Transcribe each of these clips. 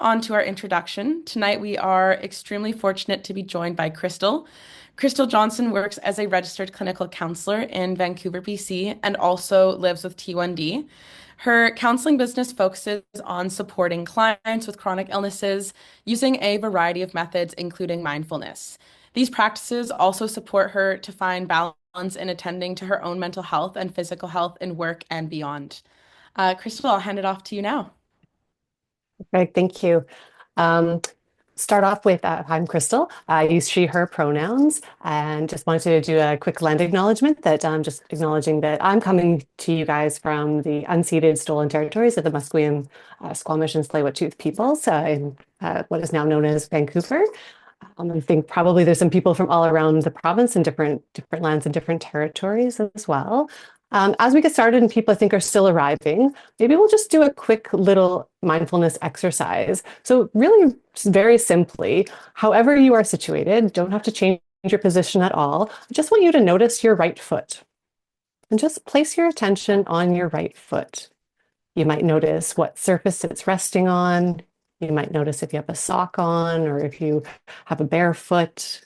on to our introduction. Tonight, we are extremely fortunate to be joined by Crystal. Crystal Johnson works as a registered clinical counselor in Vancouver, BC, and also lives with T1D. Her counseling business focuses on supporting clients with chronic illnesses using a variety of methods, including mindfulness. These practices also support her to find balance in attending to her own mental health and physical health in work and beyond. Crystal, I'll hand it off to you now. Right, thank you. Um, Start off with I'm Crystal. I use she, her pronouns, and just wanted to do a quick land acknowledgement that I'm just acknowledging that I'm coming to you guys from the unceded stolen territories of the Musqueam, Squamish, and Tsleil-Waututh peoples in what is now known as Vancouver. I think probably there's some people from all around the province and different lands and different territories as well. As we get started and people I think are still arriving, maybe we'll just do a quick little mindfulness exercise. So really very simply, however you are situated, don't have to change your position at all. I just want you to notice your right foot and just place your attention on your right foot. You might notice what surface it's resting on. You might notice if you have a sock on or if you have a bare foot.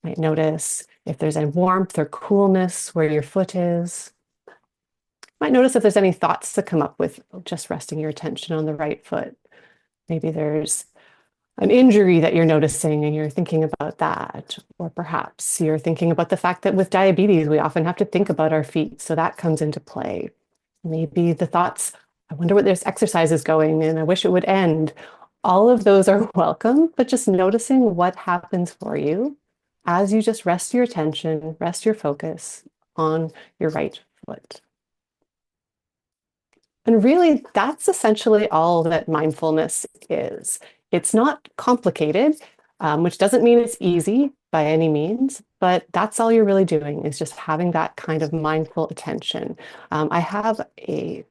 You might notice if there's any warmth or coolness where your foot is. You might notice if there's any thoughts that come up with just resting your attention on the right foot. Maybe there's an injury that you're noticing and you're thinking about that. Or perhaps you're thinking about the fact that with diabetes, we often have to think about our feet. So that comes into play. Maybe the thoughts, I wonder what this exercise is going and I wish it would end. All of those are welcome, but just noticing what happens for you as you just rest your attention, rest your focus on your right foot. And really, that's essentially all that mindfulness is. It's not complicated, which doesn't mean it's easy by any means, but that's all you're really doing is just having that kind of mindful attention. I have a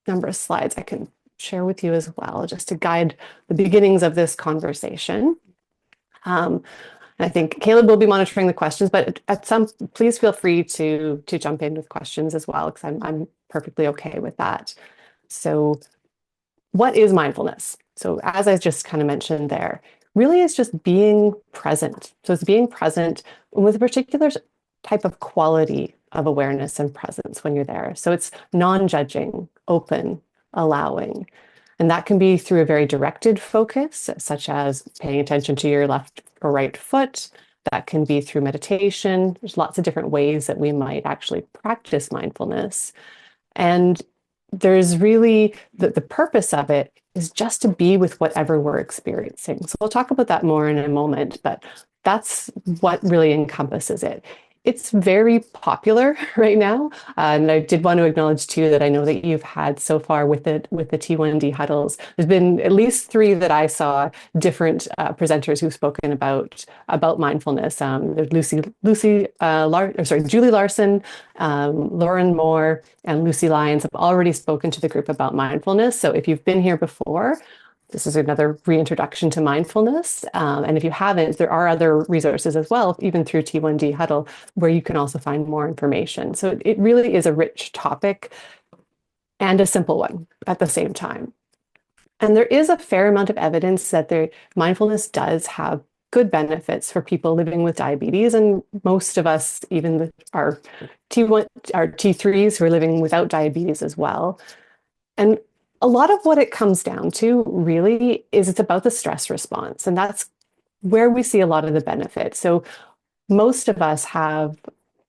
number of slides I can share with you as well, just to guide the beginnings of this conversation. And I think Caleb will be monitoring the questions, but please feel free to jump in with questions as well, because I'm perfectly okay with that. So what is mindfulness? So as I just kind of mentioned there, really is just being present. So it's being present with a particular type of quality of awareness and presence when you're there. So it's non-judging, open, allowing. And that can be through a very directed focus, such as paying attention to your left or right foot. That can be through meditation. There's lots of different ways that we might actually practice mindfulness. And there's really the purpose of it is just to be with whatever we're experiencing. So we'll talk about that more in a moment, but that's what really encompasses it. It's very popular right now. And I did want to acknowledge too that I know that you've had so far with the T1D huddles. There's been at least 3 that I saw different presenters who've spoken about mindfulness. There's Julie Larson, Lauren Moore, and Lucy Lyons have already spoken to the group about mindfulness. So if you've been here before, this is another reintroduction to mindfulness. And if you haven't, there are other resources as well, even through T1D Huddle, where you can also find more information. So it really is a rich topic and a simple one at the same time. And there is a fair amount of evidence that mindfulness does have good benefits for people living with diabetes. And most of us, even our T3s who are living without diabetes as well. And a lot of what it comes down to really is it's about the stress response. And that's where we see a lot of the benefit. So most of us have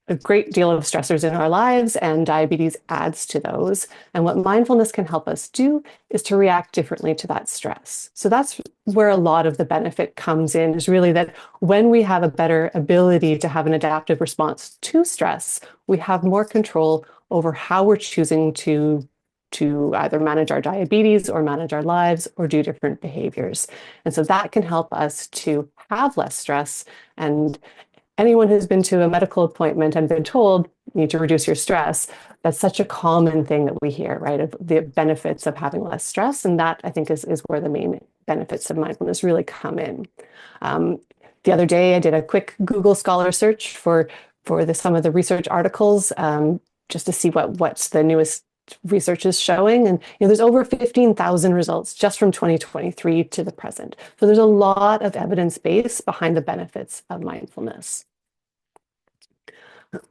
a great deal of stressors in our lives, and diabetes adds to those. And what mindfulness can help us do is to react differently to that stress. So that's where a lot of the benefit comes in, is really that when we have a better ability to have an adaptive response to stress, we have more control over how we're choosing to either manage our diabetes or manage our lives or do different behaviors. And so that can help us to have less stress. And anyone who's been to a medical appointment and been told you need to reduce your stress, that's such a common thing that we hear, right? Of the benefits of having less stress. And that I think is where the main benefits of mindfulness really come in. The other day, I did a quick Google Scholar search for some of the research articles, just to see what's the newest research is showing. And there's over 15,000 results just from 2023 to the present. So there's a lot of evidence base behind the benefits of mindfulness.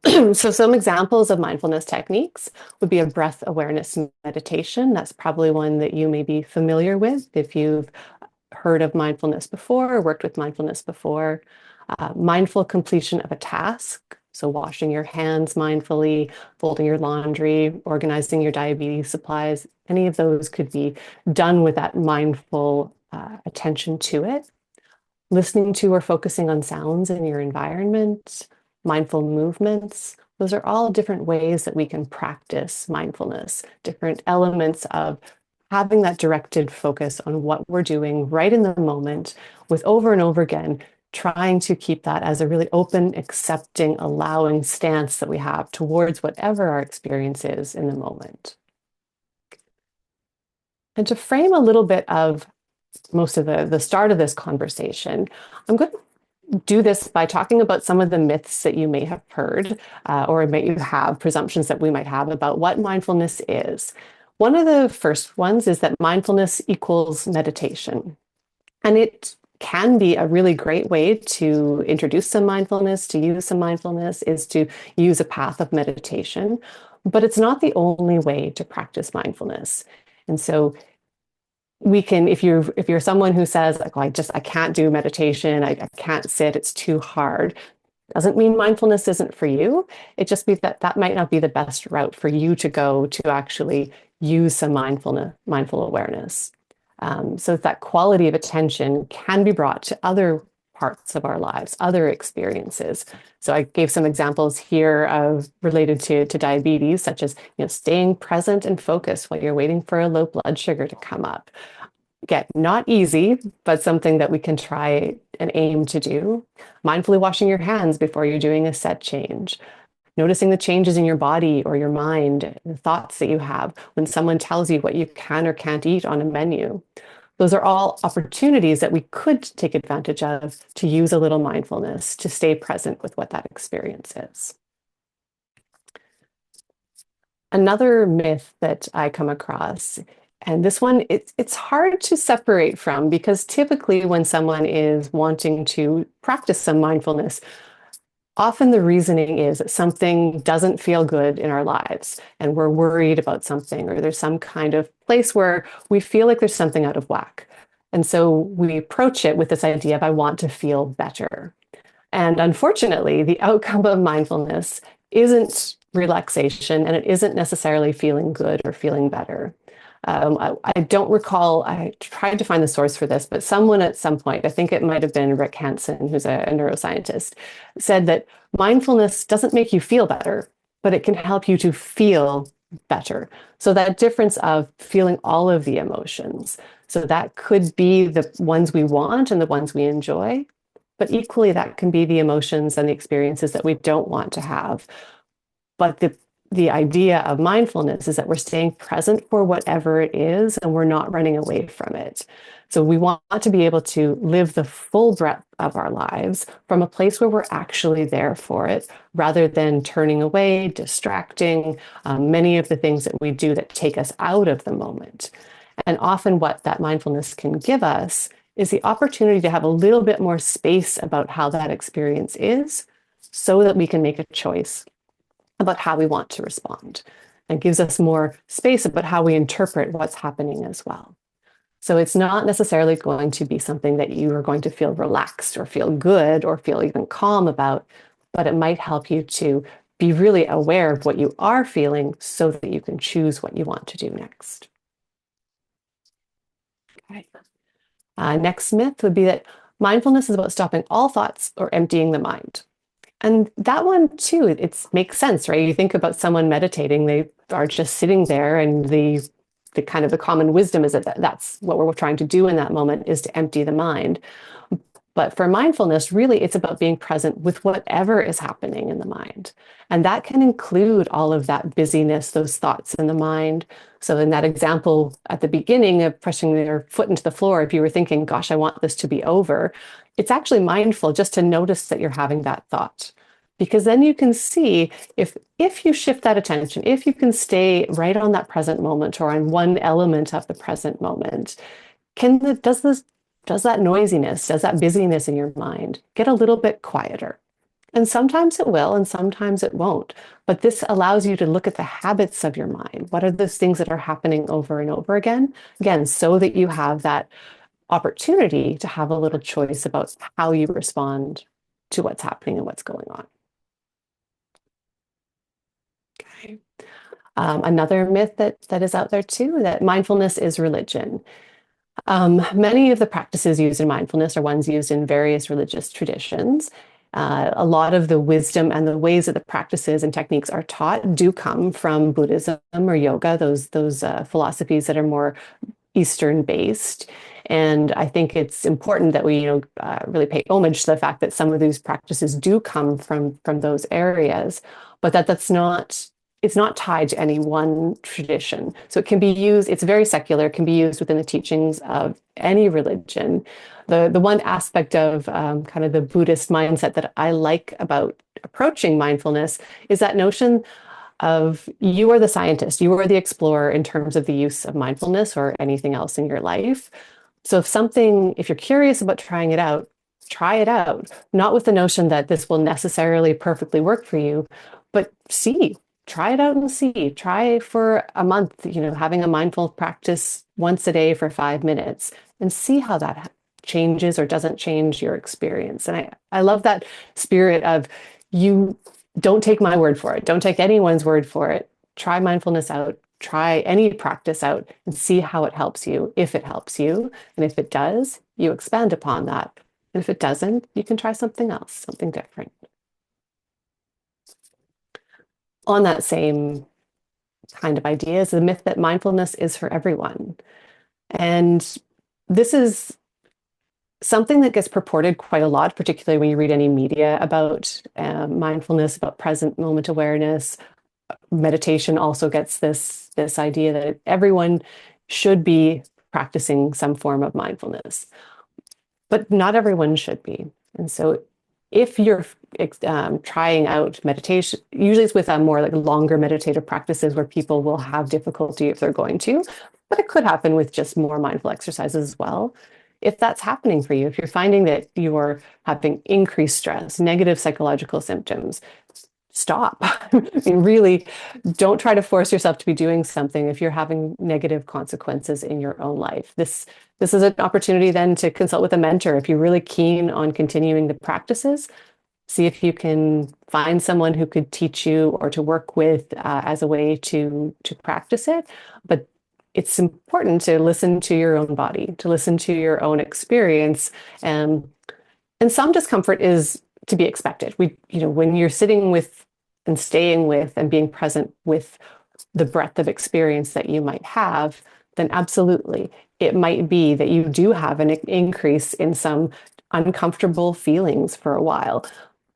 So some examples of mindfulness techniques would be a breath awareness meditation. That's probably one that you may be familiar with if you've heard of mindfulness before or worked with mindfulness before. Mindful completion of a task. So washing your hands mindfully, folding your laundry, organizing your diabetes supplies, any of those could be done with that mindful attention to it. Listening to or focusing on sounds in your environment, mindful movements. Those are all different ways that we can practice mindfulness, different elements of having that directed focus on what we're doing right in the moment, with over and over again, trying to keep that as a really open, accepting, allowing stance that we have towards whatever our experience is in the moment. And to frame a little bit of most of the start of this conversation, I'm going to do this by talking about some of the myths that you may have heard, or may you have presumptions that we might have about what mindfulness is. One of the first ones is that mindfulness equals meditation. And it can be a really great way to introduce some mindfulness, to use some mindfulness, is to use a path of meditation. But it's not the only way to practice mindfulness. And so we can, if you're someone who says, like, well, I can't do meditation, I can't sit, it's too hard, doesn't mean mindfulness isn't for you. It just means that that might not be the best route for you to go to actually use some mindful awareness. So that quality of attention can be brought to other parts of our lives, other experiences. So I gave some examples here of related to diabetes, such as staying present and focused while you're waiting for a low blood sugar to come up. Again, not easy, but something that we can try and aim to do. Mindfully washing your hands before you're doing a set change. Noticing the changes in your body or your mind, the thoughts that you have when someone tells you what you can or can't eat on a menu. Those are all opportunities that we could take advantage of to use a little mindfulness, to stay present with what that experience is. Another myth that I come across, and this one, it's hard to separate from, because typically when someone is wanting to practice some mindfulness, often the reasoning is that something doesn't feel good in our lives and we're worried about something, or there's some kind of place where we feel like there's something out of whack. And so we approach it with this idea of, I want to feel better. And unfortunately, the outcome of mindfulness isn't relaxation, and it isn't necessarily feeling good or feeling better. I don't recall, I tried to find the source for this, but someone at some point, I think it might have been Rick Hansen, who's a neuroscientist, said that mindfulness doesn't make you feel better, but it can help you to feel better. So that difference of feeling all of the emotions. So that could be the ones we want and the ones we enjoy, but equally that can be the emotions and the experiences that we don't want to have. But the idea of mindfulness is that we're staying present for whatever it is and we're not running away from it. So we want to be able to live the full breadth of our lives from a place where we're actually there for it, rather than turning away, distracting, many of the things that we do that take us out of the moment. And often what that mindfulness can give us is the opportunity to have a little bit more space about how that experience is, so that we can make a choice about how we want to respond, and gives us more space about how we interpret what's happening as well. So it's not necessarily going to be something that you are going to feel relaxed or feel good or feel even calm about, but it might help you to be really aware of what you are feeling so that you can choose what you want to do next. Okay. Next myth would be that mindfulness is about stopping all thoughts or emptying the mind. And that one too, it makes sense, right? You think about someone meditating, they are just sitting there, and the kind of the common wisdom is that that's what we're trying to do in that moment, is to empty the mind. But for mindfulness, really, it's about being present with whatever is happening in the mind. And that can include all of that busyness, those thoughts in the mind. So in that example at the beginning of pressing their foot into the floor, if you were thinking, gosh, I want this to be over, it's actually mindful just to notice that you're having that thought. because then you can see if you shift that attention, if you can stay right on that present moment or on one element of the present moment, does that noisiness, does that busyness in your mind get a little bit quieter? And sometimes it will, and sometimes it won't. But this allows you to look at the habits of your mind. What are those things that are happening over and over again? Again, so that you have that opportunity to have a little choice about how you respond to what's happening and what's going on. Okay. Another myth that is out there too, that mindfulness is religion. Many of the practices used in mindfulness are ones used in various religious traditions. A lot of the wisdom and the ways that the practices and techniques are taught do come from Buddhism or yoga, those philosophies that are more Eastern based. And I think it's important that we, really pay homage to the fact that some of these practices do come from those areas, but that's not it's not tied to any one tradition. So it can be used, it's very secular, it can be used within the teachings of any religion. The one aspect of kind of the Buddhist mindset that I like about approaching mindfulness is that notion of you are the scientist, you are the explorer in terms of the use of mindfulness or anything else in your life. So if you're curious about trying it out, try it out, not with the notion that this will necessarily perfectly work for you, but try it out and see. Try for a month, having a mindful practice once a day for 5 minutes and see how that changes or doesn't change your experience. And I love that spirit of you don't take my word for it. Don't take anyone's word for it. Try mindfulness out. Try any practice out and see how it helps you, if it helps you. And if it does, you expand upon that. And if it doesn't, you can try something else, something different. On that same kind of idea is the myth that mindfulness is for everyone. And this is something that gets purported quite a lot, particularly when you read any media about mindfulness, about present moment awareness. Meditation also gets this idea that everyone should be practicing some form of mindfulness, but not everyone should be. And so if you're trying out meditation, usually it's with more like longer meditative practices where people will have difficulty if they're going to, but it could happen with just more mindful exercises as well. If that's happening for you, if you're finding that you're having increased stress, negative psychological symptoms, stop. I mean, really, don't try to force yourself to be doing something if you're having negative consequences in your own life. This is an opportunity then to consult with a mentor. If you're really keen on continuing the practices, see if you can find someone who could teach you or to work with as a way to practice it. But it's important to listen to your own body, to listen to your own experience. And some discomfort is to be expected. When you're sitting with and staying with and being present with the breadth of experience that you might have, then absolutely, it might be that you do have an increase in some uncomfortable feelings for a while.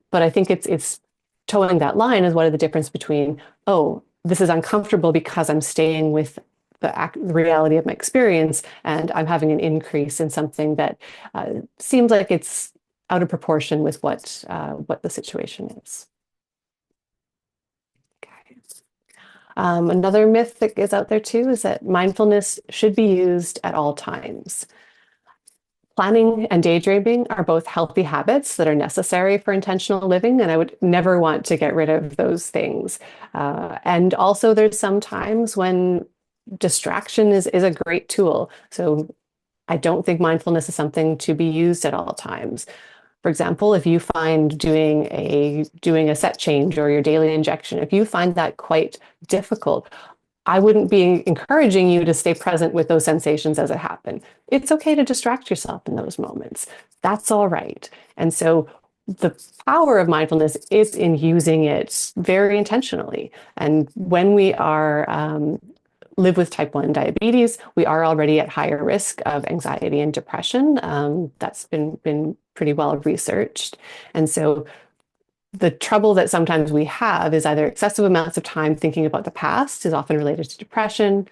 But I think it's towing that line is what are the difference between, oh, this is uncomfortable because I'm staying with the reality of my experience and I'm having an increase in something that seems like it's out of proportion with what the situation is. Okay. Another myth that is out there too is that mindfulness should be used at all times. Planning and daydreaming are both healthy habits that are necessary for intentional living, and I would never want to get rid of those things. And also, there's some times when distraction is a great tool. So I don't think mindfulness is something to be used at all times. For example, if you find doing a set change or your daily injection, if you find that quite difficult, I wouldn't be encouraging you to stay present with those sensations as it happen. It's okay to distract yourself in those moments. That's all right. And so the power of mindfulness is in using it very intentionally. And when we are live with type 1 diabetes, we are already at higher risk of anxiety and depression. That's been pretty well researched. And so the trouble that sometimes we have is either excessive amounts of time thinking about the past is often related to depression.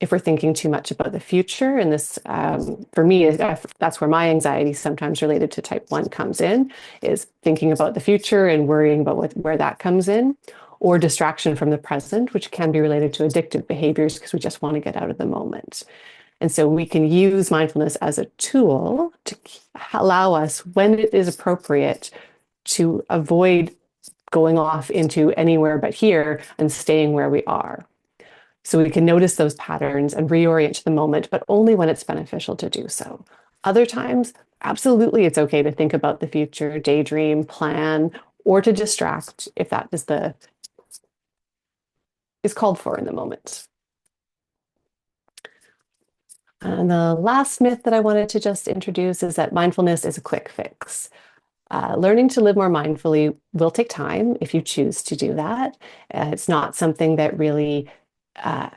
if we're thinking too much about the future, and this for me that's where my anxiety sometimes related to type 1 comes in, is thinking about the future and worrying about where that comes in, or distraction from the present, which can be related to addictive behaviors because we just want to get out of the moment. And so we can use mindfulness as a tool to allow us, when it is appropriate, to avoid going off into anywhere but here and staying where we are. So we can notice those patterns and reorient to the moment, but only when it's beneficial to do so. Other times, absolutely, it's okay to think about the future, daydream, plan, or to distract if that is called for in the moment. And the last myth that I wanted to just introduce is that mindfulness is a quick fix. Learning to live more mindfully will take time if you choose to do that. It's not something that really uh,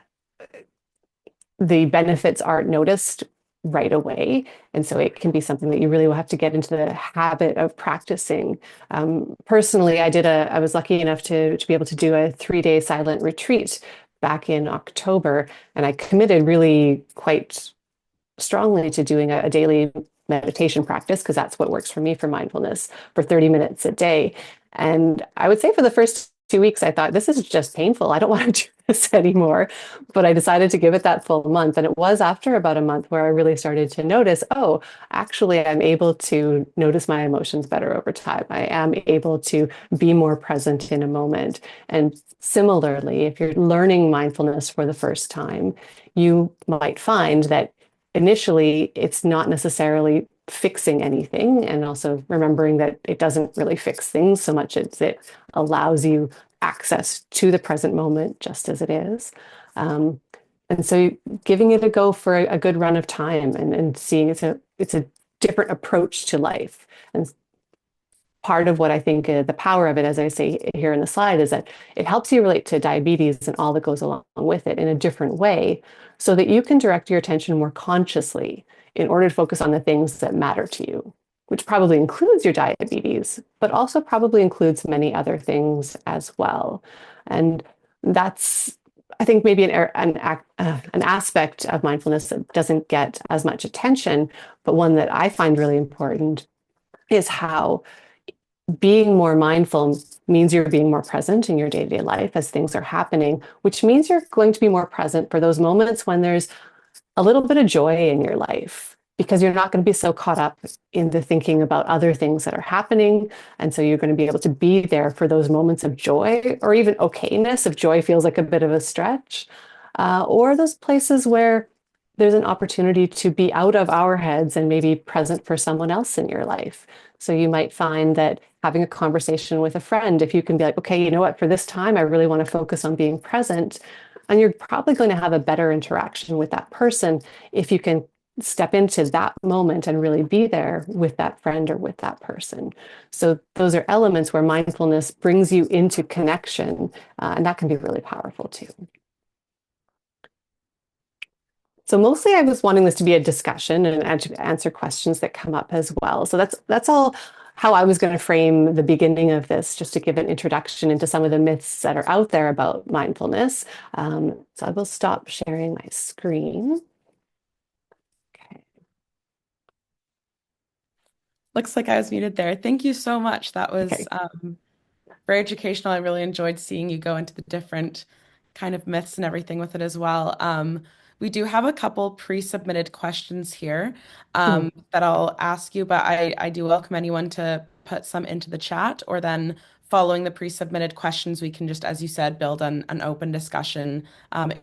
the benefits aren't noticed right away. And so it can be something that you really will have to get into the habit of practicing. Personally, I was lucky enough to be able to do a 3-day silent retreat back in October. And I committed really quite strongly to doing a daily meditation practice because that's what works for me for mindfulness for 30 minutes a day. And I would say for the first 2 weeks, I thought, this is just painful. I don't want to do this anymore. But I decided to give it that full month. And it was after about a month where I really started to notice, oh, actually, I'm able to notice my emotions better over time. I am able to be more present in a moment. And similarly, if you're learning mindfulness for the first time, you might find that initially it's not necessarily fixing anything, and also remembering that it doesn't really fix things so much as it allows you access to the present moment just as it is. Um, and so giving it a go for a good run of time, and seeing it's a different approach to life. And part of what I think the power of it, as I say here in the slide, is that it helps you relate to diabetes and all that goes along with it in a different way, so that you can direct your attention more consciously in order to focus on the things that matter to you, which probably includes your diabetes, but also probably includes many other things as well. And that's, I think, maybe an aspect of mindfulness that doesn't get as much attention, but one that I find really important is how being more mindful means you're being more present in your day-to-day life as things are happening, which means you're going to be more present for those moments when there's a little bit of joy in your life, because you're not going to be so caught up in the thinking about other things that are happening. And so you're going to be able to be there for those moments of joy, or even okayness if joy feels like a bit of a stretch, or those places where there's an opportunity to be out of our heads and maybe present for someone else in your life. So you might find that having a conversation with a friend, if you can be like, okay, you know what, for this time, I really want to focus on being present. And you're probably going to have a better interaction with that person if you can step into that moment and really be there with that friend or with that person. So those are elements where mindfulness brings you into connection, and that can be really powerful too. So mostly I was wanting this to be a discussion and to answer questions that come up as well. So that's all how I was going to frame the beginning of this, just to give an introduction into some of the myths that are out there about mindfulness. So I will stop sharing my screen. Okay. Looks like I was muted there. Thank you so much. That was Okay. very educational. I really enjoyed seeing you go into the different kind of myths and everything with it as well. We do have a couple pre-submitted questions here Hmm. that I'll ask you, but I do welcome anyone to put some into the chat, or then following the pre-submitted questions, we can just, as you said, build an open discussion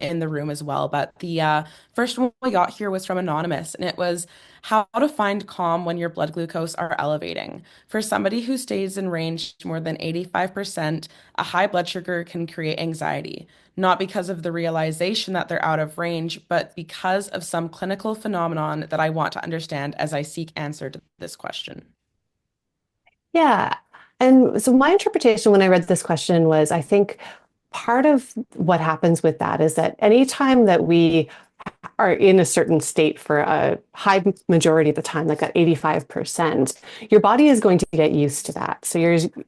in the room as well. But the first one we got here was from Anonymous, and it was how to find calm when your blood glucose are elevating. For somebody who stays in range more than 85%, a high blood sugar can create anxiety, not because of the realization that they're out of range, but because of some clinical phenomenon that I want to understand as I seek answer to this question. Yeah. And so my interpretation when I read this question was, I think part of what happens with that is that anytime that we are in a certain state for a high majority of the time, like at 85%, your body is going to get used to that. So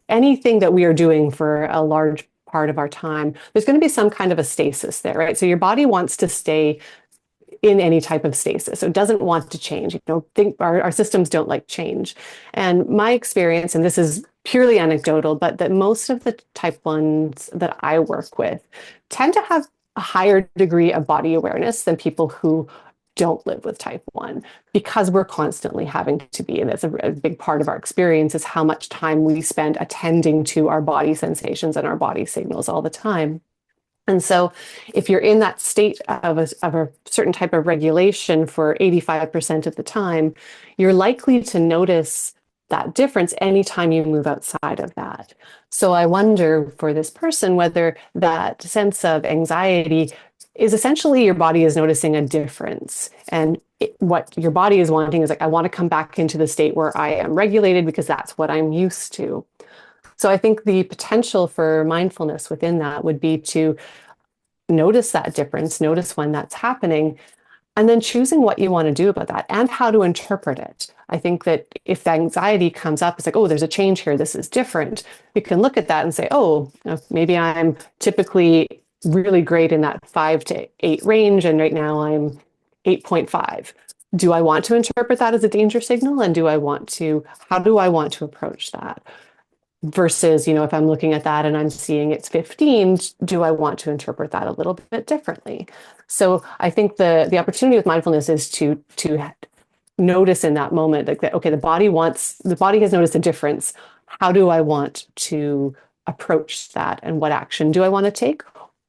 anything that we are doing for a large part of our time, there's going to be some kind of a stasis there, right? So your body wants to stay in any type of stasis. So it doesn't want to change. Think our systems don't like change. And my experience, and this is purely anecdotal, but that most of the type ones that I work with tend to have a higher degree of body awareness than people who don't live with type 1 because we're constantly having to be. And that's a big part of our experience is how much time we spend attending to our body sensations and our body signals all the time. And so if you're in that state of a certain type of regulation for 85% of the time, you're likely to notice that difference anytime you move outside of that. So I wonder for this person whether that sense of anxiety is essentially your body is noticing a difference. And what your body is wanting is like, I want to come back into the state where I am regulated because that's what I'm used to. So I think the potential for mindfulness within that would be to notice that difference, notice when that's happening, and then choosing what you want to do about that and how to interpret it. I think that if the anxiety comes up, it's like, oh, there's a change here. This is different. You can look at that and say, oh, maybe I'm typically really great in that 5 to 8 range, and right now I'm 8.5. Do I want to interpret that as a danger signal? And how do I want to approach that? Versus, if I'm looking at that and I'm seeing it's 15, do I want to interpret that a little bit differently? So I think the opportunity with mindfulness is to notice in that moment like that, okay, the body has noticed a difference. How do I want to approach that, and what action do I want to take?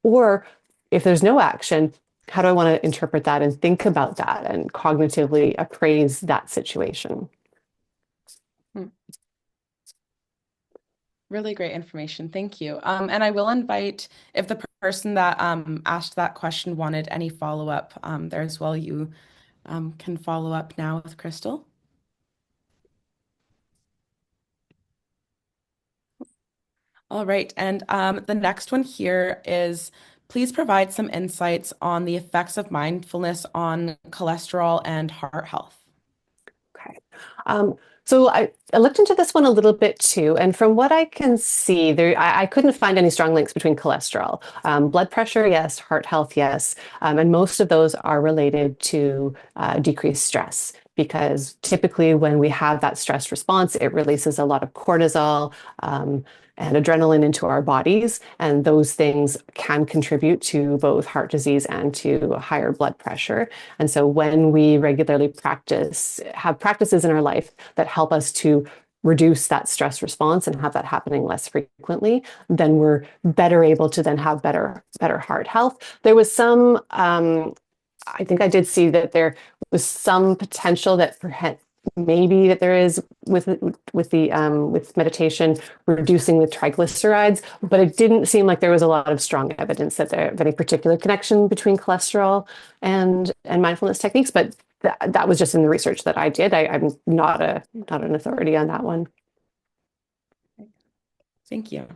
Or if there's no action, how do I want to interpret that and think about that and cognitively appraise that situation? Hmm. Really great information. Thank you. And I will invite, if the person that asked that question wanted any follow-up there as well, you can follow up now with Crystal. All right. And the next one here is please provide some insights on the effects of mindfulness on cholesterol and heart health. Okay. So I looked into this one a little bit too, and from what I can see, I couldn't find any strong links between cholesterol. Blood pressure, yes. Heart health, yes. And most of those are related to decreased stress. Because typically, when we have that stress response, it releases a lot of cortisol and adrenaline into our bodies. And those things can contribute to both heart disease and to higher blood pressure. And so when we regularly have practices in our life that help us to reduce that stress response and have that happening less frequently, then we're better able to then have better heart health. There was some, I think I did see that there was some potential that perhaps maybe that there is with meditation reducing the triglycerides, but it didn't seem like there was a lot of strong evidence that there of any particular connection between cholesterol and mindfulness techniques. But that was just in the research that I did. I'm not an authority on that one. Thank you.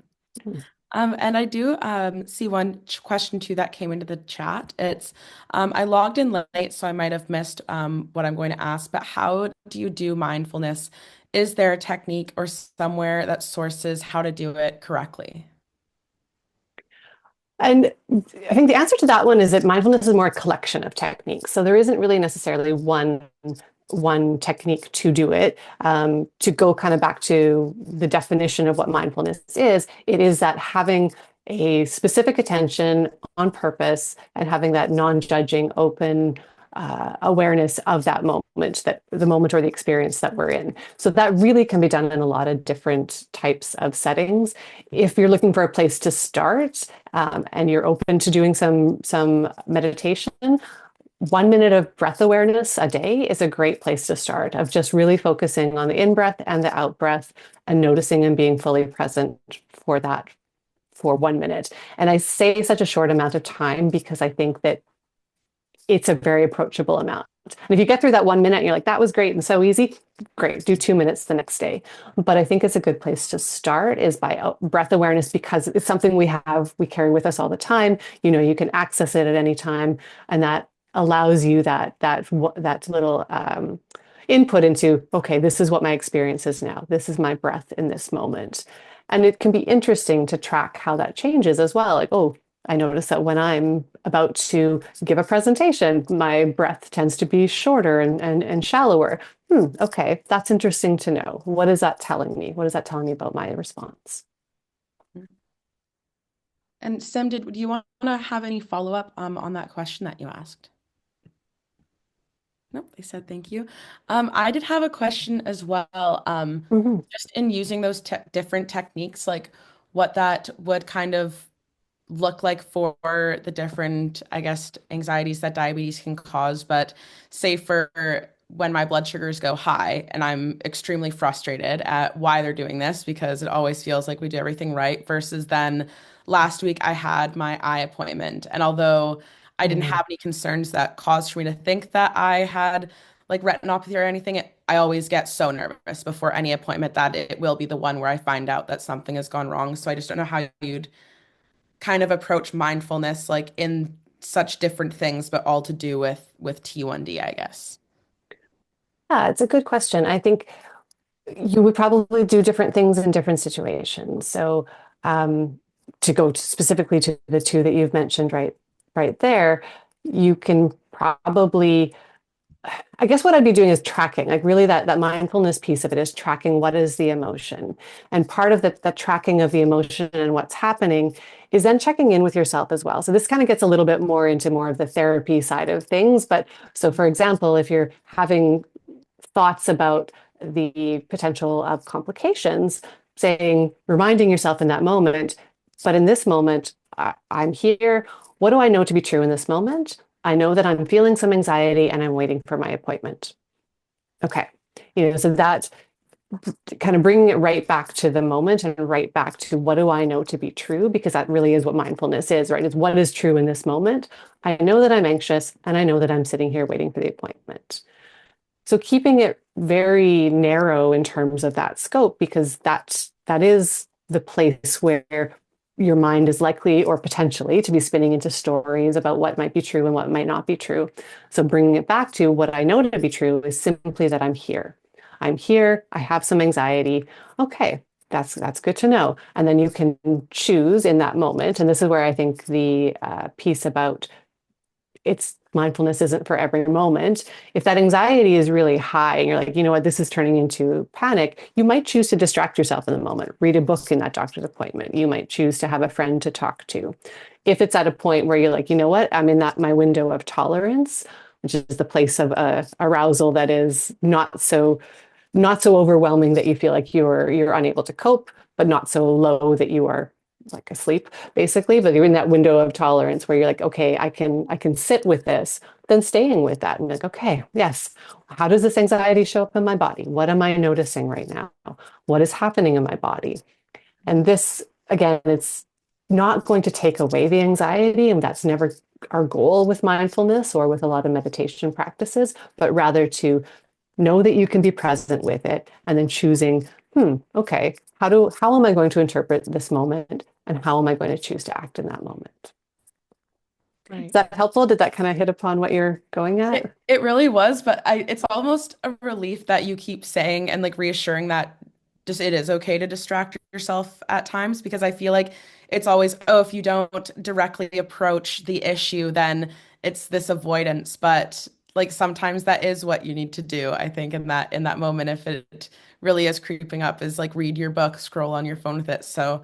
And I do see one question too that came into the chat. It's I logged in late, so I might have missed what I'm going to ask, but how do you do mindfulness? Is there a technique or somewhere that sources how to do it correctly? And I think the answer to that one is that mindfulness is more a collection of techniques. So there isn't really necessarily one technique to do it. To go kind of back to the definition of what mindfulness is, it is that having a specific attention on purpose and having that non-judging, open awareness of that moment, that the moment or the experience that we're in. So that really can be done in a lot of different types of settings. If you're looking for a place to start and you're open to doing some meditation, 1 minute of breath awareness a day is a great place to start, of just really focusing on the in breath and the out breath and noticing and being fully present for that for 1 minute. And I say such a short amount of time because I think that it's a very approachable amount. And if you get through that 1 minute and you're like, that was great and so easy, great, do 2 minutes the next day. But I think it's a good place to start is by breath awareness, because it's something we carry with us all the time. You can access it at any time, and that allows you that little input into, okay, this is what my experience is now. This is my breath in this moment. And it can be interesting to track how that changes as well. Like, oh, I notice that when I'm about to give a presentation, my breath tends to be shorter and shallower. Okay, that's interesting to know. What is that telling me? What is that telling me about my response? And Sim, do you want to have any follow-up on that question that you asked? Nope, they said thank you. I did have a question as well. Mhm. Just in using those te different techniques, like what that would kind of look like for the different, I guess, anxieties that diabetes can cause. But say for when my blood sugars go high and I'm extremely frustrated at why they're doing this because it always feels like we do everything right, versus then last week I had my eye appointment. And although I didn't Mm. have any concerns that caused for me to think that I had like retinopathy or anything, I always get so nervous before any appointment that it will be the one where I find out that something has gone wrong. So I just don't know how you'd kind of approach mindfulness like in such different things, but all to do with T1D, I guess. Yeah, it's a good question. I think you would probably do different things in different situations. So, um, to go specifically to the two that you've mentioned right there, you can probably, I guess what I'd be doing is tracking, like really that mindfulness piece of it is tracking what is the emotion. And part of the tracking of the emotion and what's happening is then checking in with yourself as well. So this kind of gets a little bit more into more of the therapy side of things. But so for example, if you're having thoughts about the potential of complications, saying, reminding yourself in that moment, but in this moment, I'm here. What do I know to be true in this moment? I know that I'm feeling some anxiety and I'm waiting for my appointment. Okay. So that kind of bringing it right back to the moment and right back to what do I know to be true? Because that really is what mindfulness is, right? It's what is true in this moment. I know that I'm anxious and I know that I'm sitting here waiting for the appointment. So keeping it very narrow in terms of that scope, because that is the place where your mind is likely or potentially to be spinning into stories about what might be true and what might not be true. So bringing it back to what I know to be true is simply that I'm here. I'm here. I have some anxiety. Okay, that's good to know. And then you can choose in that moment. And this is where I think the piece about it's mindfulness isn't for every moment. If that anxiety is really high and you're like, you know what, this is turning into panic, you might choose to distract yourself in the moment. Read a book in that doctor's appointment. You might choose to have a friend to talk to. If it's at a point where you're like, you know what, I'm in that my window of tolerance, which is the place of arousal that is not so overwhelming that you feel like you're unable to cope, but not so low that you are like asleep, basically. But you're in that window of tolerance where you're like, okay, I can sit with this, then staying with that and like, okay, yes, how does this anxiety show up in my body? What am I noticing right now? What is happening in my body? And this, again, it's not going to take away the anxiety, and that's never our goal with mindfulness or with a lot of meditation practices, but rather to know that you can be present with it and then choosing, okay, how am I going to interpret this moment and how am I going to choose to act in that moment? Is Right. that helpful? Did that kind of hit upon what you're going at? It really was, but it's almost a relief that you keep saying and like reassuring that just it is okay to distract yourself at times, because I feel like it's always, oh, if you don't directly approach the issue, then it's this avoidance. But like sometimes that is what you need to do, I think, in that moment, if it really is creeping up, is like read your book, scroll on your phone with it. So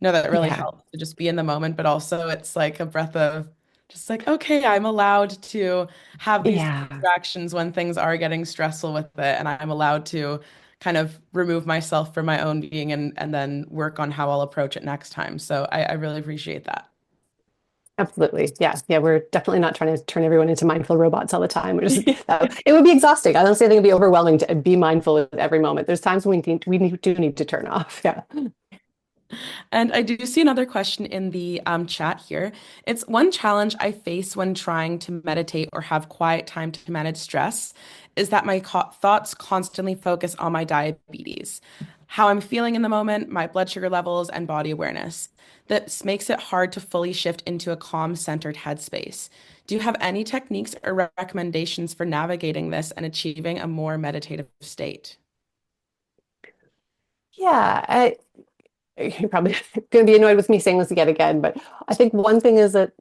no, that really Yeah. helps to just be in the moment, but also it's like a breath of just like, okay, I'm allowed to have these Yeah. distractions when things are getting stressful with it, and I'm allowed to kind of remove myself from my own being and then work on how I'll approach it next time. So I really appreciate that. Absolutely. Yeah. Yeah. We're definitely not trying to turn everyone into mindful robots all the time. It would be exhausting. I don't say I think it'd be overwhelming to be mindful at every moment. There's times when do need to turn off. Yeah. And I do see another question in the chat here. It's one challenge I face when trying to meditate or have quiet time to manage stress is that my thoughts constantly focus on my diabetes, how I'm feeling in the moment, my blood sugar levels, and body awareness. This makes it hard to fully shift into a calm, centered headspace. Do you have any techniques or recommendations for navigating this and achieving a more meditative state? Yeah. you're probably going to be annoyed with me saying this yet again, but I think one thing is that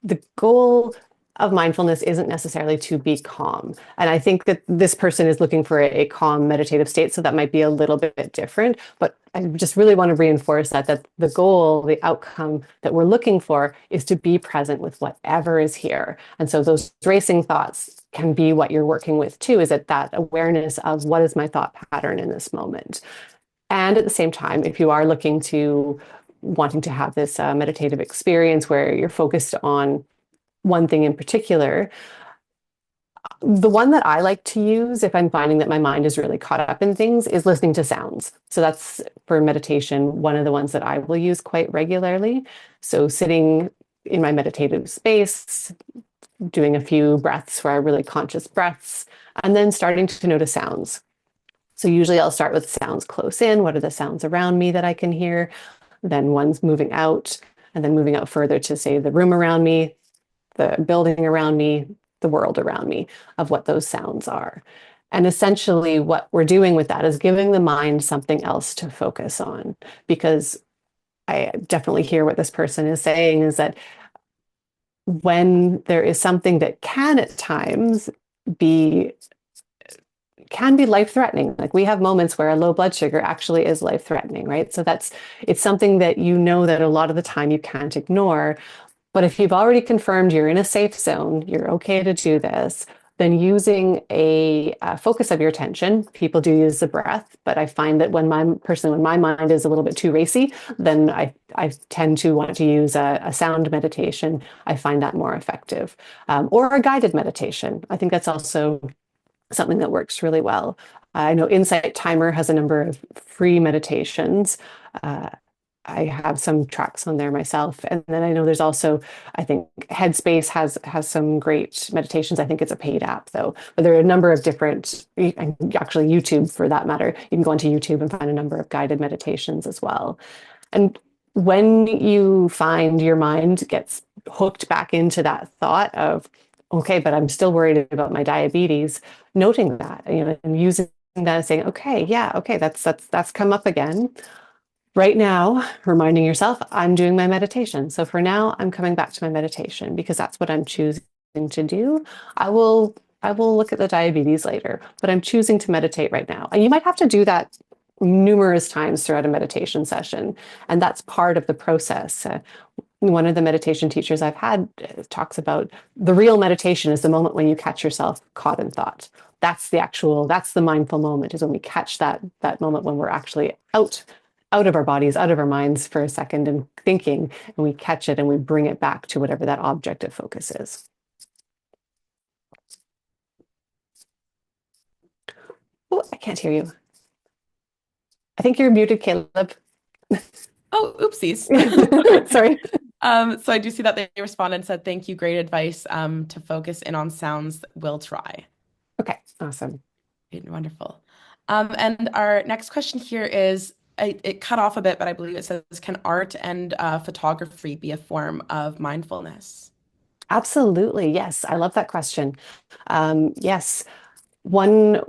the goal of mindfulness isn't necessarily to be calm. And I think that this person is looking for a calm meditative state, so that might be a little bit different. But I just really want to reinforce that the goal, the outcome that we're looking for is to be present with whatever is here. And so those racing thoughts can be what you're working with too, is that awareness of what is my thought pattern in this moment. And at the same time, if you are looking to wanting to have this meditative experience where you're focused on one thing in particular, the one that I like to use if I'm finding that my mind is really caught up in things is listening to sounds. So that's for meditation, one of the ones that I will use quite regularly. So sitting in my meditative space, doing a few breaths where I really conscious breaths, and then starting to notice sounds. So usually I'll start with sounds close in. What are the sounds around me that I can hear? Then one's moving out, and then moving out further to say the room around me, the building around me, the world around me, of what those sounds are. And essentially, what we're doing with that is giving the mind something else to focus on. Because I definitely hear what this person is saying is that when there is something that can at times be life threatening. Like we have moments where a low blood sugar actually is life threatening, right? So it's something that you know that a lot of the time you can't ignore. But if you've already confirmed you're in a safe zone, you're okay to do this, then using a focus of your attention, people do use the breath, but I find that when my mind is a little bit too racy, then I tend to want to use a sound meditation. I find that more effective, or a guided meditation. I think that's also something that works really well. I know Insight Timer has a number of free meditations. Uh, I have some tracks on there myself, and then I know there's also, I think Headspace has some great meditations. I think it's a paid app though, but there are a number of different. And actually, YouTube for that matter, you can go onto YouTube and find a number of guided meditations as well. And when you find your mind gets hooked back into that thought of, okay, but I'm still worried about my diabetes, noting that, and using that and saying, okay, yeah, okay, that's come up again. Right now, reminding yourself, I'm doing my meditation. So for now, I'm coming back to my meditation because that's what I'm choosing to do. I will look at the diabetes later, but I'm choosing to meditate right now. And you might have to do that numerous times throughout a meditation session. And that's part of the process. One of the meditation teachers I've had talks about the real meditation is the moment when you catch yourself caught in thought. That's the mindful moment, is when we catch that moment when we're actually out of our bodies, out of our minds for a second and thinking, and we catch it and we bring it back to whatever that object of focus is. Oh, I can't hear you. I think you're muted, Caleb. Oh, oopsies. Sorry. So I do see that they responded and said, thank you, great advice. To focus in on sounds, will try. Okay, awesome. Great, wonderful. And our next question here is, it cut off a bit, but I believe it says, can art and photography be a form of mindfulness? Absolutely. Yes, I love that question. Yes, one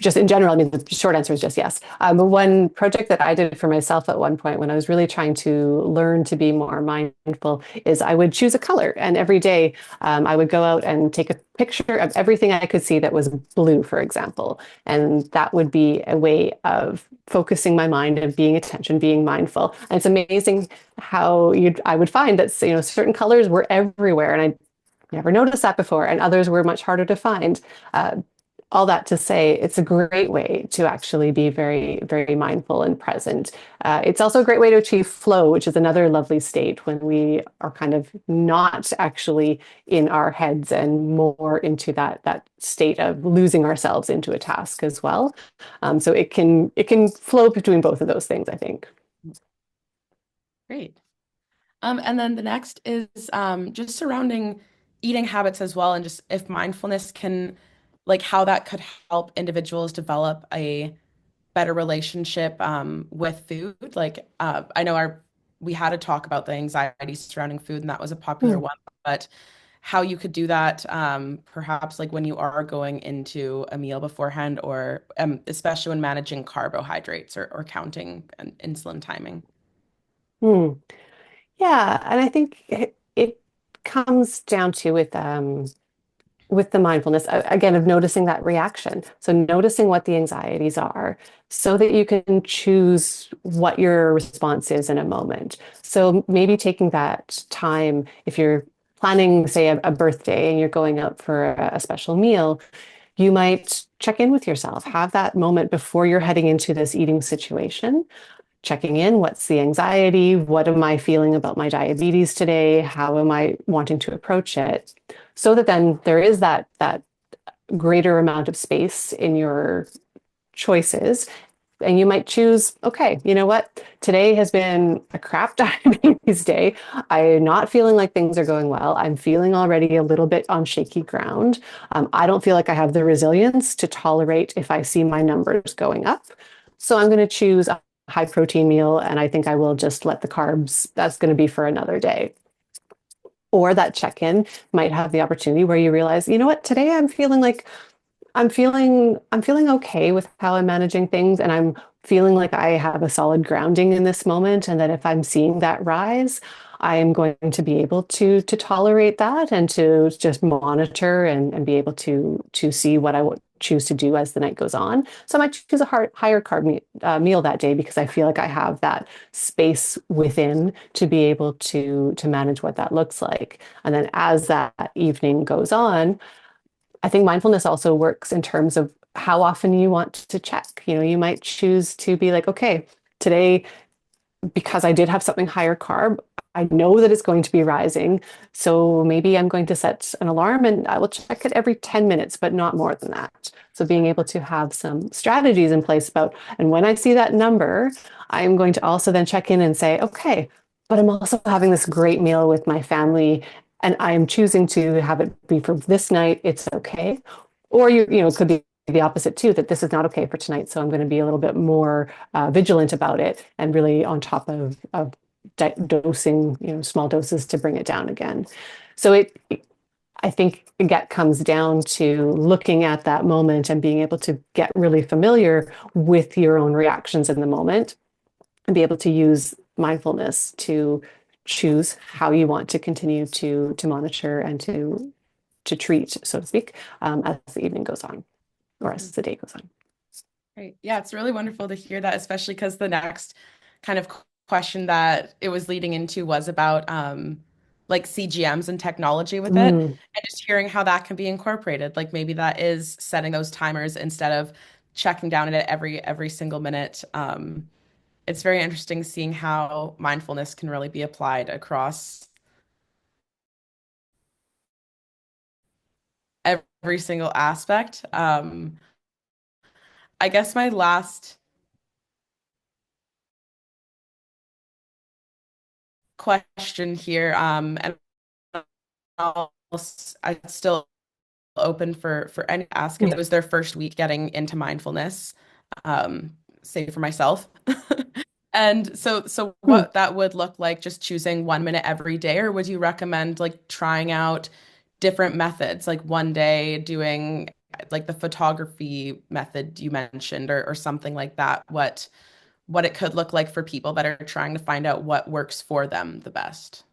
just in general, I mean, the short answer is just yes. One project that I did for myself at one point when I was really trying to learn to be more mindful is I would choose a color. And every day I would go out and take a picture of everything I could see that was blue, for example. And that would be a way of focusing my mind and being attention, being mindful. And it's amazing how I would find that, certain colors were everywhere. And I never noticed that before, and others were much harder to find. Uh, all that to say, it's a great way to actually be very, very mindful and present. It's also a great way to achieve flow, which is another lovely state when we are kind of not actually in our heads and more into that state of losing ourselves into a task as well. So it can flow between both of those things, I think. Great. And then the next is just surrounding eating habits as well, and just if mindfulness can, like how that could help individuals develop a better relationship with food. Like I know we had a talk about the anxiety surrounding food, and that was a popular Mm. one. But how you could do that, perhaps like when you are going into a meal beforehand, or especially when managing carbohydrates or counting and insulin timing. Hmm. Yeah, and I think it comes down to with the mindfulness again of noticing that reaction. So noticing what the anxieties are so that you can choose what your response is in a moment. So maybe taking that time if you're planning, say, a birthday and you're going out for a special meal, you might check in with yourself, have that moment before you're heading into this eating situation, checking in. What's the anxiety? What am I feeling about my diabetes today? How am I wanting to approach it? So that then there is that greater amount of space in your choices. And you might choose, okay, you know what? Today has been a crap diabetes day. I'm not feeling like things are going well. I'm feeling already a little bit on shaky ground. I don't feel like I have the resilience to tolerate if I see my numbers going up. So I'm going to choose a high protein meal, and I think I will just let the carbs, that's going to be for another day. Or that check in might have the opportunity where you realize, you know what, today I'm feeling like I'm feeling okay with how I'm managing things, and I'm feeling like I have a solid grounding in this moment, and that if I'm seeing that rise, I am going to be able to tolerate that and to just monitor and be able to see what I would choose to do as the night goes on. So I might choose a higher meal that day because I feel like I have that space within to be able to manage what that looks like. And then as that evening goes on, I think mindfulness also works in terms of how often you want to check. You know, you might choose to be like, okay, today, because I did have something higher carb, I know that it's going to be rising. So maybe I'm going to set an alarm and I will check it every 10 minutes, but not more than that. So being able to have some strategies in place about, and when I see that number, I'm going to also then check in and say, okay, but I'm also having this great meal with my family and I'm choosing to have it be for this night. It's okay. Or it could be the opposite too, that this is not okay for tonight. So I'm going to be a little bit more vigilant about it and really on top of dosing, small doses to bring it down again. So I think it comes down to looking at that moment and being able to get really familiar with your own reactions in the moment and be able to use mindfulness to choose how you want to continue to monitor and to treat, so to speak, as the evening goes on or as the day goes on. Right. Yeah, it's really wonderful to hear that, especially because the next kind of question that it was leading into was about like CGMs and technology with it, Mm. and just hearing how that can be incorporated. Like maybe that is setting those timers instead of checking down at it every single minute. It's very interesting seeing how mindfulness can really be applied across every single aspect. I guess my last question here, and I'm still open for any to ask. It was their first week getting into mindfulness, say for myself. And so Mm. what that would look like, just choosing 1 minute every day, or would you recommend like trying out different methods, like one day doing like the photography method you mentioned, or something like that? What it could look like for people that are trying to find out what works for them the best.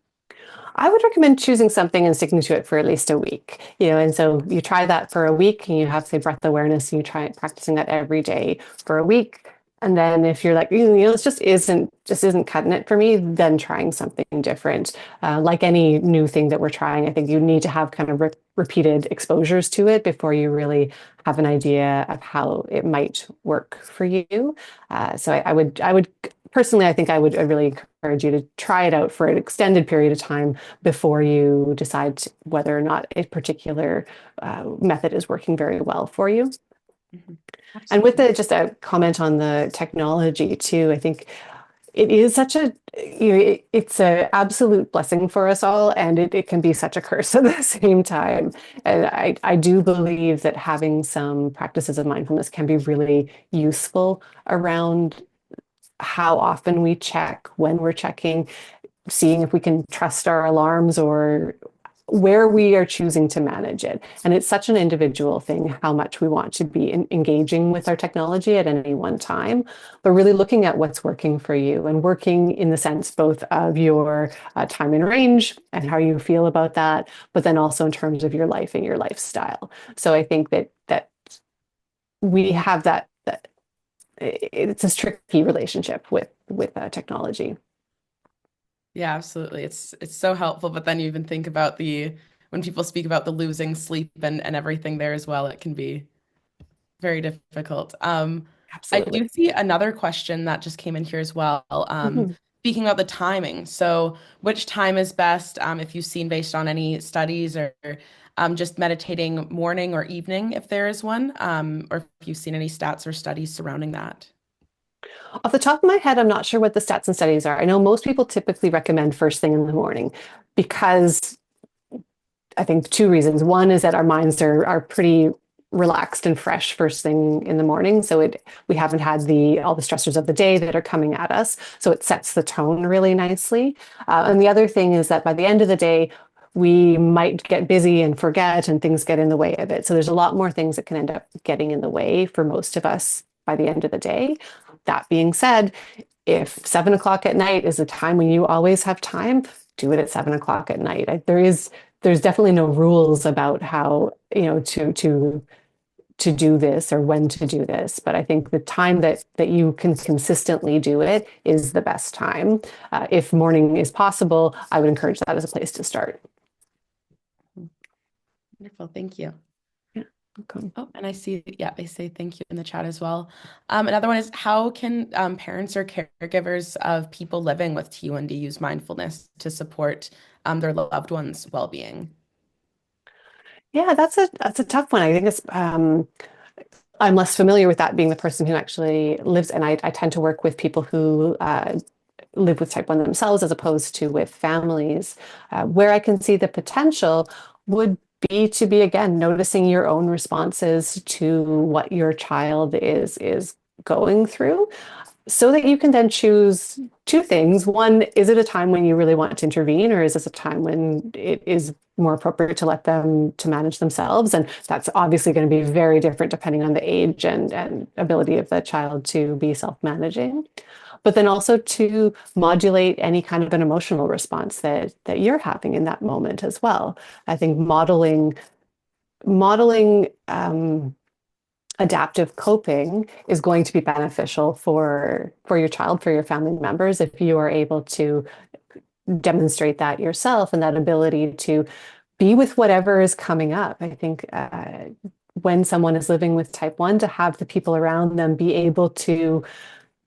I would recommend choosing something and sticking to it for at least a week. And so you try that for a week and you have, say, breath awareness and you try practicing that every day for a week. And then if you're like, this just isn't cutting it for me, then trying something different. Like any new thing that we're trying, I think you need to have kind of repeated exposures to it before you really have an idea of how it might work for you. So I would personally, I think I really encourage you to try it out for an extended period of time before you decide whether or not a particular method is working very well for you. Mhm. And with Absolutely. just a comment on the technology too, I think it is such it's an absolute blessing for us all, and it can be such a curse at the same time. And I do believe that having some practices of mindfulness can be really useful around how often we check, when we're checking, seeing if we can trust our alarms where we are choosing to manage it. And it's such an individual thing how much we want to be engaging with our technology at any one time, but really looking at what's working for you and working in the sense both of your time and range and how you feel about that, but then also in terms of your life and your lifestyle. So I think that we have that it's a tricky relationship with technology. Yeah, absolutely. It's so helpful, but then you even think about the when people speak about the losing sleep and everything there as well, it can be very difficult. I Absolutely. do see another question that just came in here as well. Mhm. Speaking about the timing. So, which time is best, if you've seen based on any studies or just meditating morning or evening, if there is one, or if you've seen any stats or studies surrounding that? Off the top of my head, I'm not sure what the stats and studies are. I know most people typically recommend first thing in the morning because I think two reasons. One is that our minds are pretty relaxed and fresh first thing in the morning. So we haven't had the all the stressors of the day that are coming at us. So it sets the tone really nicely. And the other thing is that by the end of the day, we might get busy and forget and things get in the way of it. So there's a lot more things that can end up getting in the way for most of us by the end of the day. That being said, if 7 o'clock at night is a time when you always have time, do it at 7 o'clock at night. There's definitely no rules about how, to do this or when to do this, but I think the time that you can consistently do it is the best time. If morning is possible, I would encourage that as a place to start. Wonderful, thank you. Yeah, okay. Oh, and I see, yeah, they say thank you in the chat as well. Another one is how can parents or caregivers of people living with T1D use mindfulness to support their loved ones' well-being? Yeah, that's a tough one. I think it's I'm less familiar with that being the person who actually lives, and I tend to work with people who live with type 1 themselves as opposed to with families. Where I can see the potential would be to be, again, noticing your own responses to what your child is going through so that you can then choose two things. One, is it a time when you really want to intervene, or is this a time when it is more appropriate to let them to manage themselves? And that's obviously going to be very different depending on the age and ability of the child to be self-managing. But then also to modulate any kind of an emotional response that you're having in that moment as well. I think modeling adaptive coping is going to be beneficial for your child, for your family members, if you are able to demonstrate that yourself and that ability to be with whatever is coming up. I think when someone is living with type 1, to have the people around them be able to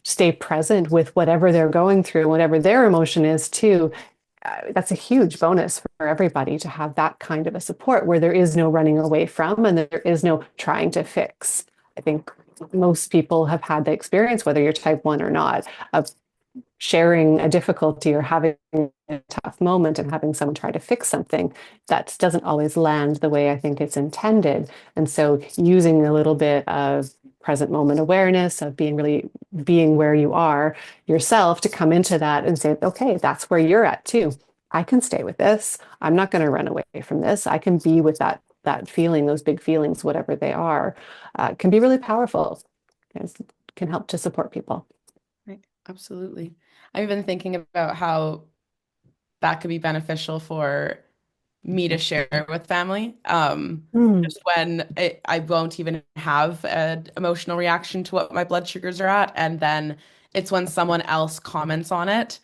stay present with whatever they're going through, whatever their emotion is too. That's a huge bonus for everybody to have that kind of a support where there is no running away from and there is no trying to fix. I think most people have had the experience, whether you're type 1 or not, of sharing a difficulty or having a tough moment and having someone try to fix something that doesn't always land the way I think it's intended. And so using a little bit of present moment awareness of being where you are yourself to come into that and say, okay, that's where you're at too. I can stay with this. I'm not going to run away from this. I can be with that feeling, those big feelings, whatever they are, can be really powerful. It can help to support people. Right, absolutely. I've been thinking about how that could be beneficial for me to share with family. Mm. Just when I won't even have an emotional reaction to what my blood sugars are at, and then it's when someone else comments on it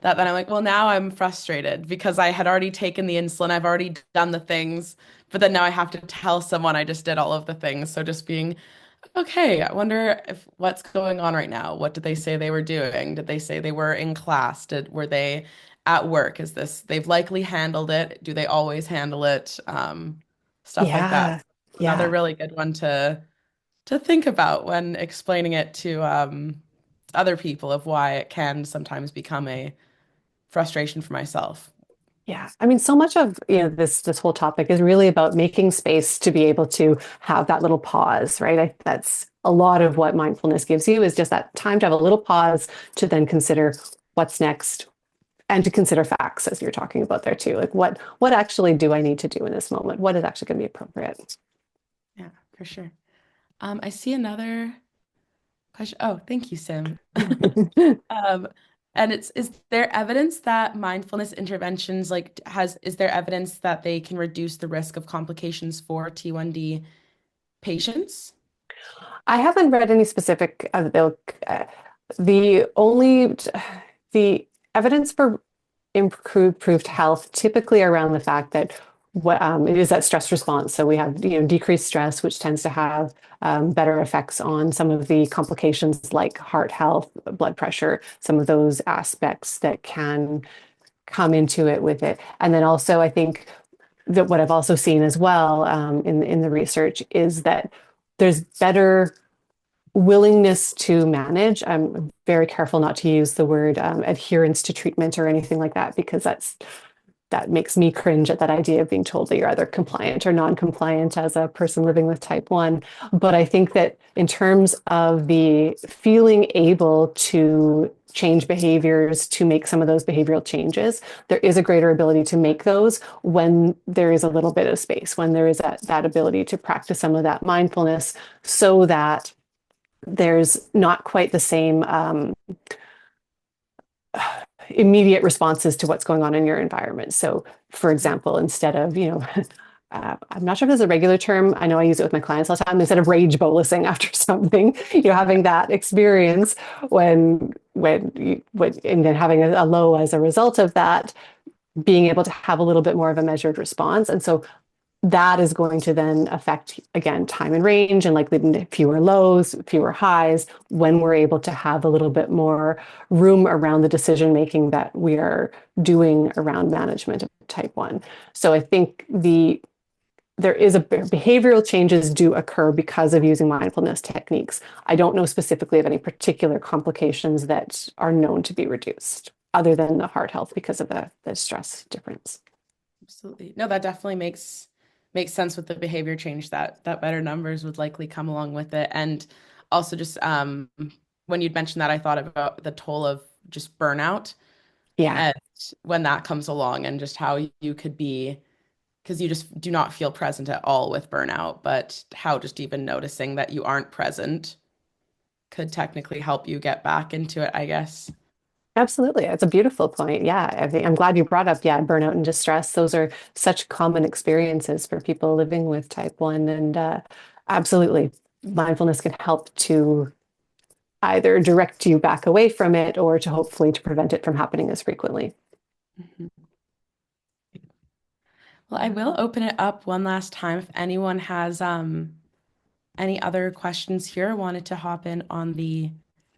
that then I'm like, well, now I'm frustrated because I had already taken the insulin, I've already done the things, but then now I have to tell someone I just did all of the things. So just being okay, I wonder if what's going on right now. What did they say they were doing? Did they say they were in class? Were they at work? Is this they've likely handled it? Do they always handle it? Stuff like that. Yeah, Another yeah, really good one to think about when explaining it to other people of why it can sometimes become a frustration for myself. yeah. I mean, so much of this whole topic is really about making space to be able to have that little pause, right? That's a lot of what mindfulness gives you is just that time to have a little pause to then consider what's next, and to consider facts as you're talking about there too. Like what actually do I need to do in this moment? What is actually going to be appropriate? Yeah, for sure. I see another question. Oh, thank you, Sim. Um, and is there evidence that mindfulness interventions is there evidence that they can reduce the risk of complications for T1D patients? I haven't read any specific the only the evidence for improved health typically around the fact that it is that stress response. So we have decreased stress, which tends to have better effects on some of the complications like heart health, blood pressure, some of those aspects that can come into it with it. And then also, I think that what I've also seen as well in the research is that there's better willingness to manage. I'm very careful not to use the word adherence to treatment or anything like that because that makes me cringe at that idea of being told that you're either compliant or non-compliant as a person living with type 1. But I think that in terms of the feeling able to change behaviors, to make some of those behavioral changes, there is a greater ability to make those when there is a little bit of space, when there is that ability to practice some of that mindfulness so that there's not quite the same immediate responses to what's going on in your environment. So, for example, instead of, I'm not sure if there's a regular term. I know I use it with my clients all the time. Instead of rage bolusing after something, having that experience and then having a low as a result of that, being able to have a little bit more of a measured response. And so that is going to then affect, again, time and range and likely fewer lows, fewer highs when we're able to have a little bit more room around the decision making that we are doing around management of type 1. So I think there is behavioral changes do occur because of using mindfulness techniques. I don't know specifically of any particular complications that are known to be reduced other than the heart health because of the stress difference. Absolutely. No, that definitely makes sense with the behavior change that better numbers would likely come along with it. And also just when you'd mentioned that, I thought about the toll of just burnout Yeah. and when that comes along and just how you could be, because you just do not feel present at all with burnout, but how just even noticing that you aren't present could technically help you get back into it, I guess. Absolutely. It's a beautiful point. Yeah. I'm glad you brought up, yeah, burnout and distress. Those are such common experiences for people living with type 1. And absolutely, mindfulness can help to either direct you back away from it or to hopefully to prevent it from happening as frequently. Mhm. Well, I will open it up one last time if anyone has any other questions here, wanted to hop in on the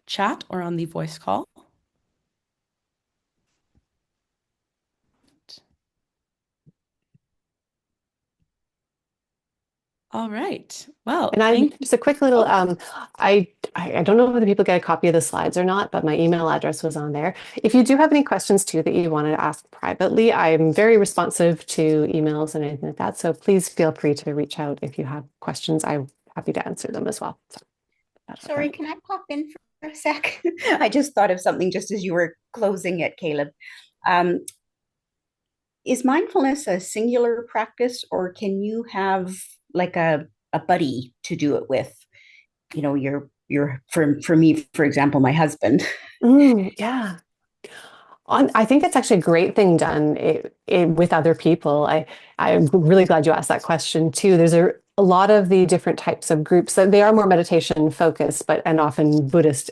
chat or on the voice call. All right. And Well, I'm thank you. just a quick little, Oh, I don't know whether people get a copy of the slides or not, but my email address was on there. If you do have any questions too that you wanted to ask privately, I'm very responsive to emails and anything like that. So please feel free to reach out if you have questions. I'm happy to answer them as well. So that's out Sorry, there. can I pop in for a sec? I just thought of something just as you were closing it, Caleb. Um, is mindfulness a singular practice, or can you have like a buddy to do it with? Your for me, for example, my husband. Yeah. I think it's actually a great thing done with other people. I'm really glad you asked that question too. There's a lot of the different types of groups that they are more meditation focused, and often Buddhist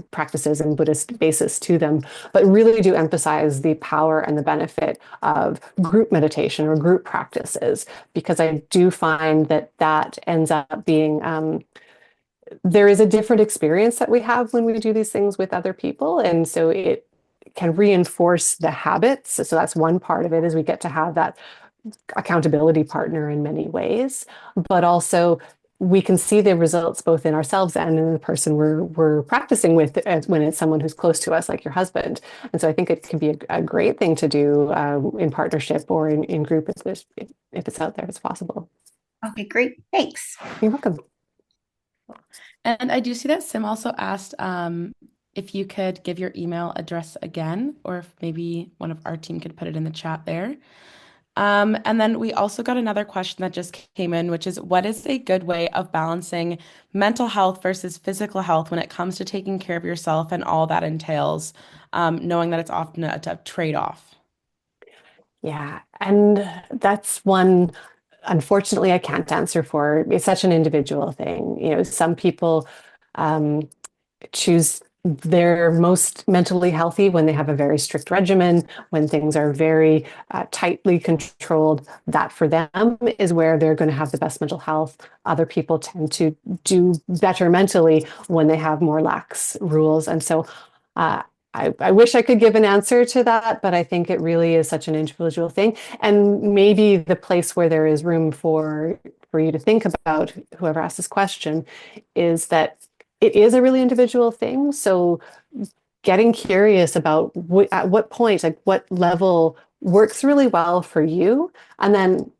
practices and Buddhist basis to them, but really do emphasize the power and the benefit of group meditation or group practices, because I do find that ends up being there is a different experience that we have when we do these things with other people. And so it can reinforce the habits. So that's one part of it is we get to have that accountability partner in many ways, but also we can see the results both in ourselves and in the person we're practicing with when it's someone who's close to us, like your husband. And so I think it can be a great thing to do in partnership or in group if it's out there, if it's possible. Okay, great. Thanks. You're welcome. And I do see that Sim also asked if you could give your email address again, or if maybe one of our team could put it in the chat there. And then we also got another question that just came in, which is what is a good way of balancing mental health versus physical health when it comes to taking care of yourself and all that entails, knowing that it's often a trade-off? Yeah, and that's one, unfortunately, I can't answer for. It's such an individual thing. Some people um, choose they're most mentally healthy when they have a very strict regimen, when things are very tightly controlled. That for them is where they're going to have the best mental health. Other people tend to do better mentally when they have more lax rules. And so uh, I wish I could give an answer to that, but I think it really is such an individual thing. And maybe the place where there is room for you to think about, whoever asked this question, is that it is a really individual thing. So getting curious about at what point, like what level works really well for you, and then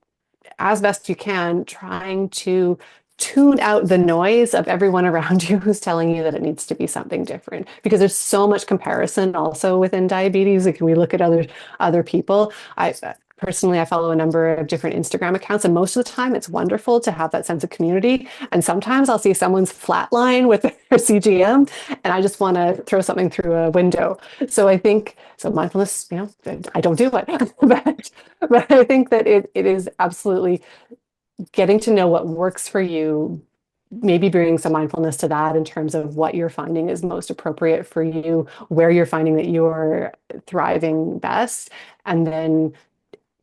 as best you can, trying to tune out the noise of everyone around you who's telling you that it needs to be something different, because there's so much comparison also within diabetes. Like, we look at other people. I personally, I follow a number of different Instagram accounts, and most of the time it's wonderful to have that sense of community. And sometimes I'll see someone's flatline with their CGM, and I just want to throw something through a window. So I think so mindfulness, I don't do it, but I think that it is absolutely getting to know what works for you, maybe bringing some mindfulness to that in terms of what you're finding is most appropriate for you, where you're finding that you're thriving best, and then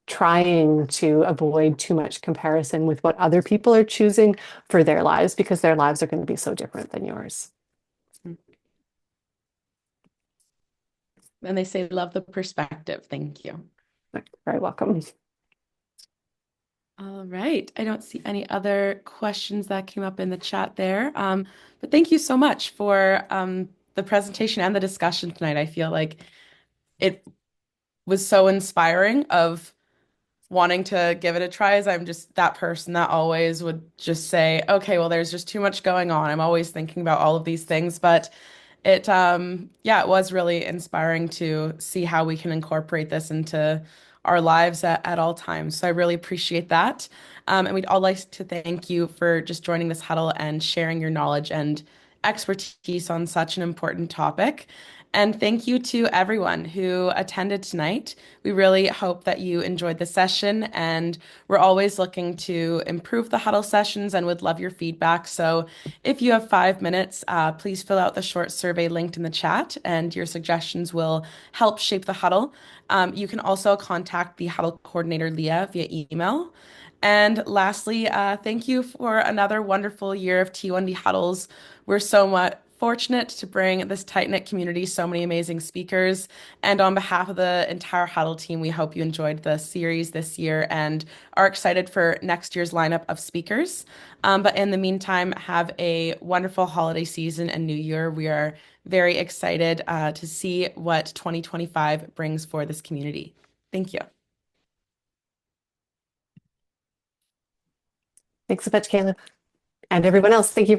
trying to avoid too much comparison with what other people are choosing for their lives, because their lives are going to be so different than yours. And they say, love the perspective. Thank you. You're very welcome. All right. I don't see any other questions that came up in the chat there. But thank you so much for the presentation and the discussion tonight. I feel like it was so inspiring of wanting to give it a try, as I'm just that person that always would just say, okay, well, there's just too much going on. I'm always thinking about all of these things, but yeah, it was really inspiring to see how we can incorporate this into our lives at all times. So I really appreciate that. And we'd all like to thank you for just joining this huddle and sharing your knowledge and expertise on such an important topic. And thank you to everyone who attended tonight. We really hope that you enjoyed the session, and we're always looking to improve the huddle sessions and would love your feedback. So if you have 5 minutes, please fill out the short survey linked in the chat, and your suggestions will help shape the huddle. You can also contact the huddle coordinator, Leah, via email. And lastly, thank you for another wonderful year of T1D huddles. We're so much fortunate to bring this tight-knit community so many amazing speakers. And on behalf of the entire Huddle team, we hope you enjoyed the series this year and are excited for next year's lineup of speakers. But in the meantime, have a wonderful holiday season and new year. We are very excited to see what 2025 brings for this community. Thank you. Thanks so much, Caleb. And everyone else, thank you.